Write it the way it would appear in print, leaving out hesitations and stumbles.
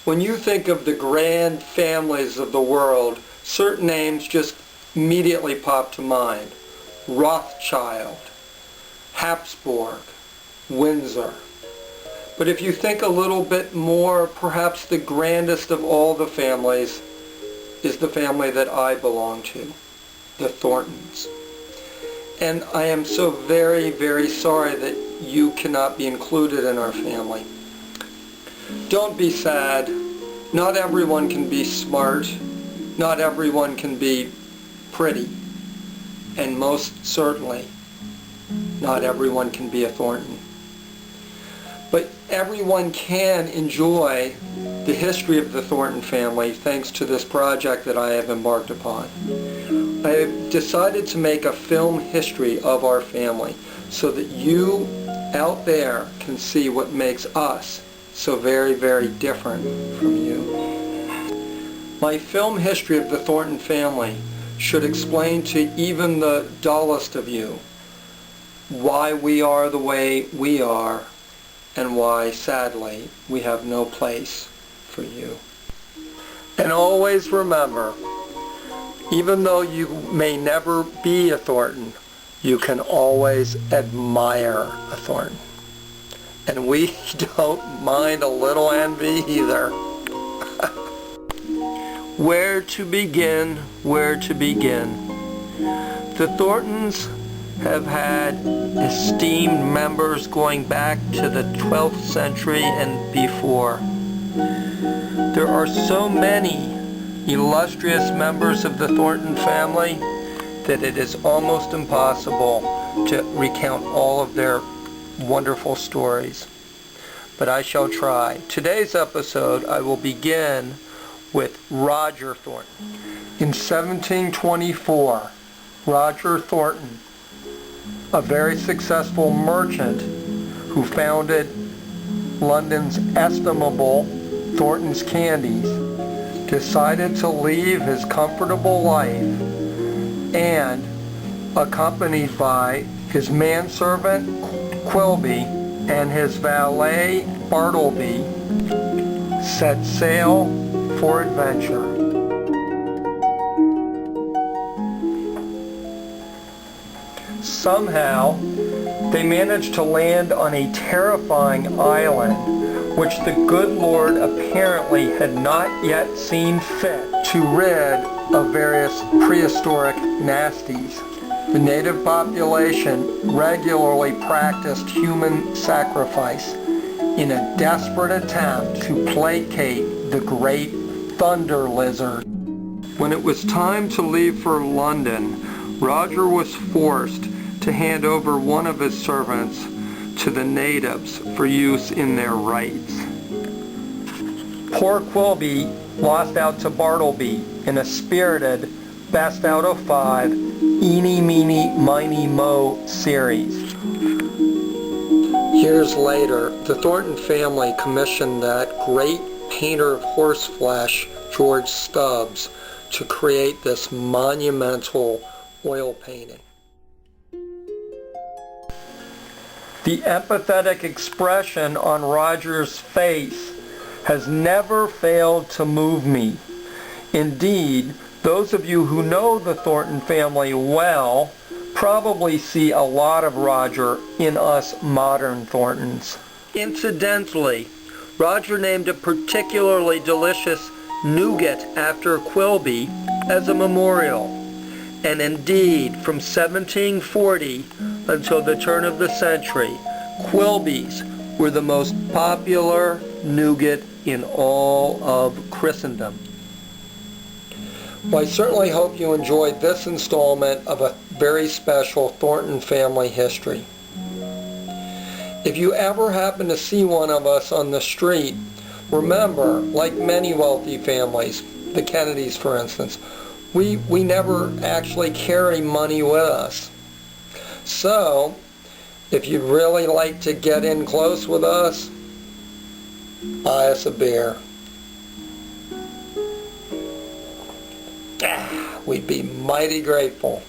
When you think of the grand families of the world, certain names just immediately pop to mind. Rothschild, Habsburg, Windsor. But if you think a little bit more, perhaps the grandest of all the families is the family that I belong to, the Thorntons. And I am so very, very sorry that you cannot be included in our family. Don't be sad. Not everyone can be smart. Not everyone can be pretty. And most certainly, not everyone can be a Thornton. But everyone can enjoy the history of the Thornton family thanks to this project that I have embarked upon. I have decided to make a film history of our family so that you out there can see what makes us so very, very different from you. My film history of the Thornton family should explain to even the dullest of you why we are the way we are and why, sadly, we have no place for you. And always remember, even though you may never be a Thornton, you can always admire a Thornton. And we don't mind a little envy either. Where to begin, where to begin? The Thorntons have had esteemed members going back to the 12th century and before. There are so many illustrious members of the Thornton family that it is almost impossible to recount all of their wonderful stories. But I shall try. Today's episode I will begin with Roger Thornton. In 1724, Roger Thornton, a very successful merchant who founded London's estimable Thornton's Candies, decided to leave his comfortable life and, accompanied by his manservant Quilby and his valet Bartleby, set sail for adventure. Somehow, they managed to land on a terrifying island which the good Lord apparently had not yet seen fit to rid of various prehistoric nasties. The native population regularly practiced human sacrifice in a desperate attempt to placate the great thunder lizard. When it was time to leave for London, Roger was forced to hand over one of his servants to the natives for use in their rites. Poor Quilby lost out to Bartleby in a spirited best out of 5 eeny meeny miny mo series. Years later, the Thornton family commissioned that great painter of horseflesh, George Stubbs, to create this monumental oil painting. The empathetic expression on Roger's face has never failed to move me. Indeed, those of you who know the Thornton family well probably see a lot of Roger in us modern Thorntons. Incidentally, Roger named a particularly delicious nougat after Quilby as a memorial. And indeed, from 1740 until the turn of the century, Quilbys were the most popular nougat in all of Christendom. Well, I certainly hope you enjoyed this installment of a very special Thornton family history. If you ever happen to see one of us on the street, remember, like many wealthy families, the Kennedys for instance, we never actually carry money with us. So, if you'd really like to get in close with us, buy us a beer. We'd be mighty grateful.